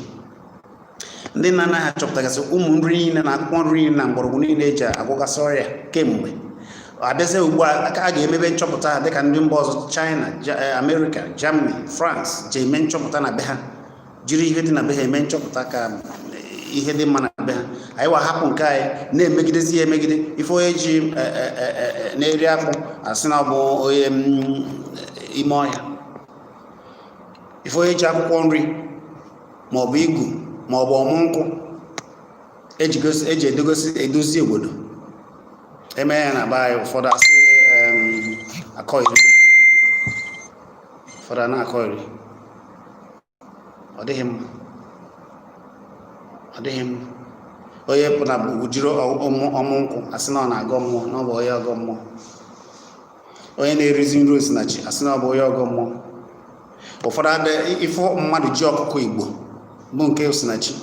ndị nna anaghị achọpụtagasị ụmụ nri niile na akwụkwọ nri niile na mgbọrọgwụ niile eji agwọgasị ọrịa kemgbe abịazie ugbu a ka a ga-emebe nchọpụta ha dịka ndị mba ọzọ China, America, Germany, France ji eme nchọpụta na be ha, jiri ihe dị na be ha eme nchọpụta ka ihe dị mma na be ha. Anyị wa hapụ nke anyị na-emegidezi ya emegide. Ife onye ji na-eri akpụ asị na ọ bụ onye ime ọhịa, ife onye ji akwụkwọ nri maọbụ igu maọbụ ọmụ nkwụ eji edozi obodo eme ya na be anyị. Ụfọdụ asị akọ iri, ụfọdụ a na-akọ iri. Ọ dịghị mma, ọ dịghị mma. Onye pụ na jiri ọmụ nkwụ asị na ọ na-agọ mmụọ, na ọ bụ onye ọgọ mmụọ. Onye na-erizi nri osinachi asị na ọ bụ onye ọgọ mmụọ. Ụfọdụ ife mmadụ ji ọkụkọ Igbo bụ nke osinachi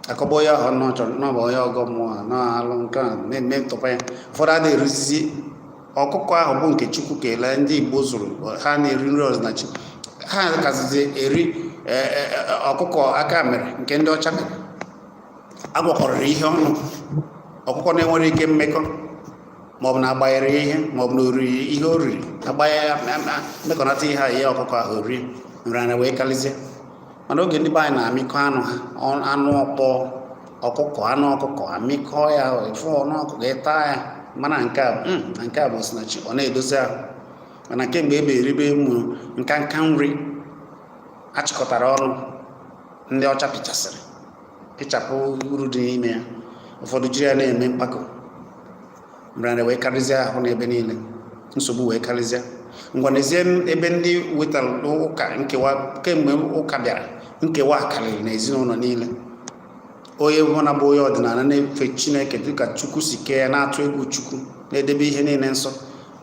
akọba onye ahụ nọ chọrọ na ọ bụ onye ọgọ mmụọ na-alụ nke a na-eme ntụpa ya. Ụfọdụ adịghị erizizi ọkụkọ ahụ bụ nke Chukwu kelee ndị Igbo zụrụ, ha na-eri nri osinachi. Ha kazizi eri ọkụkọ aka mere nke ndị ọcha mere, agwakọrịrị ihe ọnụ. Ọkụkọ na-enwere ike mmekọ maọbụ na agbanyere ihe maọbụ na oriri ihe o riri agbanye ya mmekọnata ihe a ihe ọkụkọ ahụ rie nrịanrịa wee karịzie. Mana oge ndị be anyị na-amịkọ anụ ha, anụ ọkpọ ọkụkọ, anụ ọkụkọ amịkọ ya fụ ọnụ ọkụkọ ịta ya, mana nke a bụ osinachi, ọ na-edozi ahụ. Mana kemgbe ebe eribe ụmụ nka nri achịkọtara ọnụ, ndị ọcha pịchapụ uru dị n'ime ya. Ụfọdụ jiri ya na-eme mkpakọ, nrịanrịa wee karịzie ahụ n'ebe niile, nsogbu wee karịzie. Ngwa n'ezie ebe ndị wetara ụka nkewa, kemgbe ụka bịara nkewa karịrị n'ezinụlọ niile. Onye ọbụla bụ onye ọdịnala na-efe Chineke dịka Chukwu si kee ya, na-atụ egwu Chukwu, na-edebe ihe niile nsọ,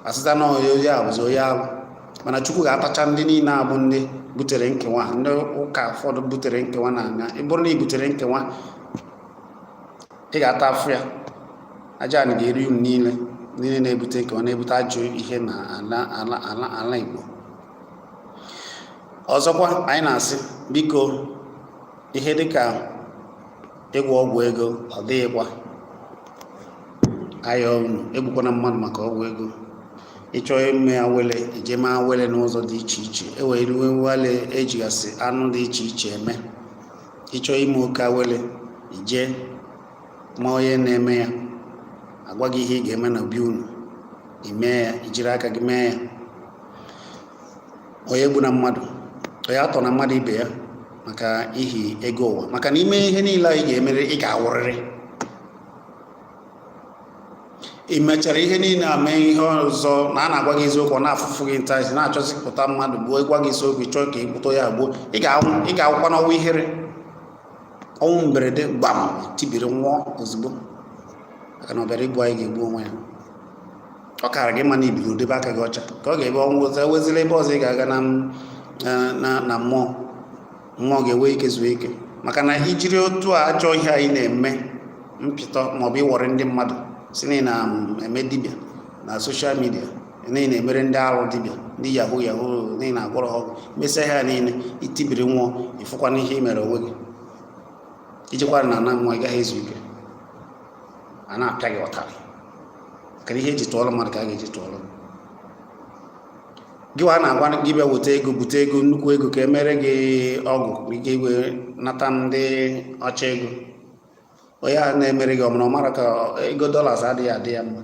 asịta na onye ahụ bụzi onye ahụ. Mana Chukwu ga-atacha ndị niile abụ ndị butere nkewa, ndị ụka ụfọdụ butere nkewa na anya. Ị bụrụ na ị butere nkewa, ị ga-ata afụ ya. Aja anyị ga-eri unu niile na-ebute nkewa, na-ebute ajọ ihe na ala Igbo. Ọzọkwa anyị na-asị biko, ihe dịka ịgwọ ọgwụ ego ọ dịghịkwa. Ayọ unu egbukwana mmadụ maka ọgwụ ego. Ịchọọ ime awele, eje mee awele n'ụzọ dị iche iche. Ewere wele ejigasị anụ dị iche iche eme. Ịchọọ ime oke awele, ije ma onye na-eme ya agwa gị ihe ị ga-eme na obi unu, imee ya, ijiri aka gị mee ya. Onye egbu na mmadụ, onye atọ na mmadụ ibe ya maka ihi ego ụwa. Maka na ime ihe niile anyị ga-emere, ị ga-awụrịrị. Ị mechara ihe niile a mee ihe ọzọ, na a na-agwa gị eziokwu, ọ na-afụfụ gị ntachi, na-achọzipụta mmadụ gbuo, ịgwa gị eziokwu, ịchọọ ka ịkpụta ya gbuo, ị ga-awụkwa n'ọnwụ ihere, ọnwụ mberede, gbam, tibiri nwụọ ozugbo. Maka na ọ bịara igbu anyị ga-egbu onwe ya. Ọ kara gị mana ibiri odebe aka gị ọcha ka ọ ga-ebe ọnwụ ewezila ebe ọzọ ị ga-aga na mmụọ ga-enwe ike zuo ike. Maka na ijiri otu a ajọ ihe anyị na-eme mpịtọ maọbụ ịwọrị ndị mmadụ si na-eme dibịa na soshal midia, na-emere ndị arụ dibịa, ndị yahoo na-agwọrọ ọgwụ, mesịa ha niile itibiri nwụọ, ịfụkwa n'ihe i mere onwe gị. Ijekwara na ana mmụọ, ị gaghị ezu ike, a na-apịa gị ụtarị. Ka ihe eji tụọrọ mmadụ ka a ga-eji tụọrọ gị. Wa na-agwa gị bịa weta ego, bute ego, nnukwu ego ka emere gị ọgwụ, ike igwe nata ndị ọcha ego. Onye a na-emere gị ọmụrụ ọmara ka ego dollars adịghị adị ya mma.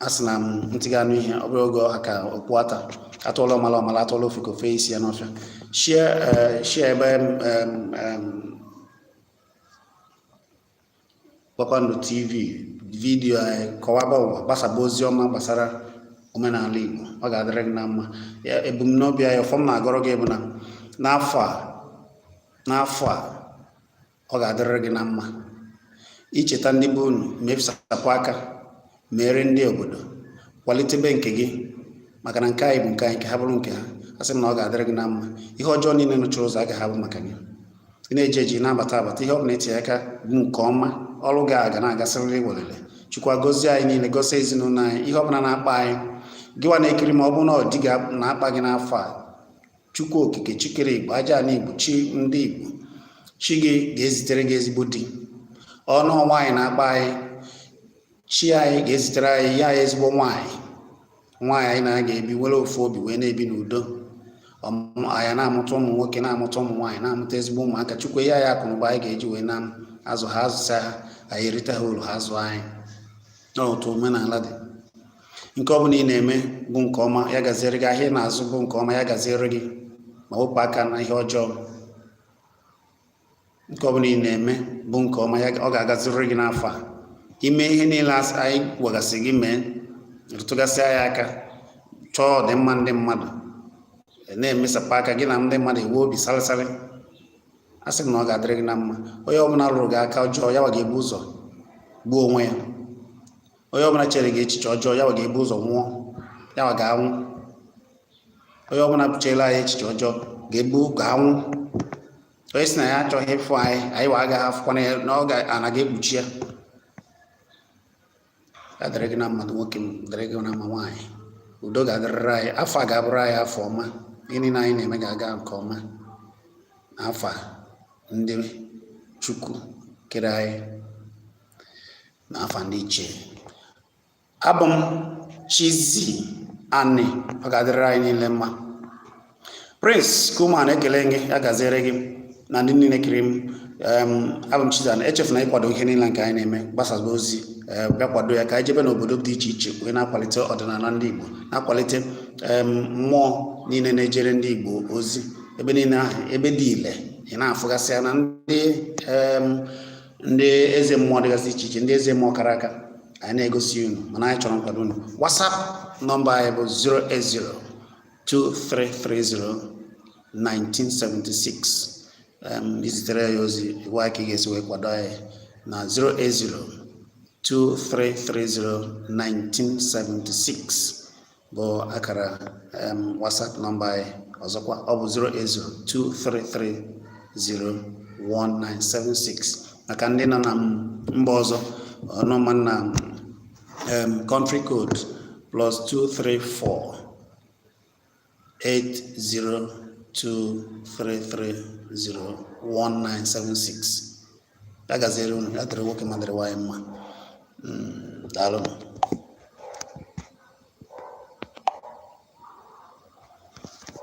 A sị na ntị ga anụ ihe, ọ bụrụ oge ọha ka okpu ata atụọla ọmala atụọla ofe ka ofe isi ya n'ọfịa. Share ebe Kpakpando TV vidiyo anyị kọwaba ụwa, gbasaba ozi ọma gbasara omenala Igbo. Ọ ga-adịrị gị na mma. Ebumnobi anyị ọfọm na-agọrọ gị bụ na n'afọ a ọ ga-adịrị gị na mma. Icheta ndị be unu, mefisapụ aka, mere ndị obodo, kwalitebe nke gị, maka na nke anyị bụ nke anyị, ka ha bụrụ nke ha. A sị m na ọ ga-adịrị gị na mma. Ihe ọjọọ niile nọchiri ụzọ agaghị abụ maka gị. Ị na-eji eji na-abata ihe ọ bụla etinye aka bụ nke ọma, ọrụ gị aga na-agasịrịrị welele. Chukwu agọzie anyị niile, gọzie ezinụlọ anyị. Ihe ọbụla na-akpa anyị, gịwa na-ekiri, ma ọ bụrụ na ọ dị gị na-akpa gị n'afọ a, Chukwu okike chikere Igbo aja na Igbo chi ndị Igbo chi gị ga-ezitere gị ezigbo di. Ọnụ nwaanyị na-akpa anyị chi anyị ga-ezitere anyị ya ezigbo nwaanyị anyị na-aga ebi nwere ofu obi wee na-ebi n'udo. Anyị na-amụta ụmụ nwoke na-amụta ụmụ nwaanyị na-amụta ezigbo ụmụaka. Chukwu ya akụnụba anyị ga-eji wee na-azụ ha azụsa ha anyị erite ha uru ha zụọ anyị. Otu omenala dị. Nke ọ bụla ị na-eme bụ nke ọma ya gaziere gị. Ahịa ị na-azụ bụ nke ọma ya gaziere gị ma wepụ aka na ihe ọjọọ. Nke ọ bụla ị na-eme bụ nke ọma ọ ga-agaziri gị n'afọ a. Ime ihe niile anyị gwagasị gị mee rụtụgasị anyị aka chọọ ọdịmma ndị mmadụ na-emesapụ aka gị na ndị mmadụ ewe obi salịsalị. A sị na ọ ga-adịrị gị na mma. Onye ọbụla lụrụ gị aka ọjọọ ya ga-ebu ụzọ gbuo onwe ya. Onye ọbụla chere gị echiche ọjọọ ya ga-ebu ụzọ nwụọ ya ga-anwụ. Onye ọbụla chere anyị echiche ọjọọ ga-anwụ. Onye sị na ya achọghị ịfụ anyị wa agaghị afụkwana ya na ọ ga-anaghị ekpuchi ya. Ya dịrị gị na mmadụ nwoke m, dịrị gị na mma nwaanyị. Udo ga-adịrịrị anyị. Afọ a ga-abụrụ anyị afọ ọma. Gịnị na anyị na-eme ga-aga nke ọma. Afọ ndị Chukwu kere anyị na afọ ndị ichie. Abụ m Chizzy Ani. Ọ ga-adịrịrị anyị niile mma. Prince Kuman ekele gị ya gaziere gị na ndị niile kiri m. Abụ m Chizzy Ani. Echefuna ịkwado ihe niile nke anyị na-eme gbasazụ ozi bịa kwado ya ka anyị jebe n'obodo dị iche iche wee na-akwalite ọdịnala ndị Igbo na-akwalite mmụọ niile na-ejere ndị Igbo ozi ebe niile ahụ ebe dị ile ị na-afụgasị ya na ndị eze mmụọ dịgasị iche iche ndị eze mmụọ kara aka anyị na-egosi unu mana anyị chọrọ nkwado unu. WhatsApp nọmba anyị bụ 08023301976. Izitere ya ozi gwa ka ị ga-esi wee kwado anyị na 08023301976 bụ akara WhatsApp nọmba anyị. Ọzọkwa ọ bụ 08023301976 maka ndị nọ na mba ọzọ. Ọnụma na country code +234 8023301976. Ya gaziere unu ya dịrị nwoke ma dịrị nwaanyị mma. Daalụ.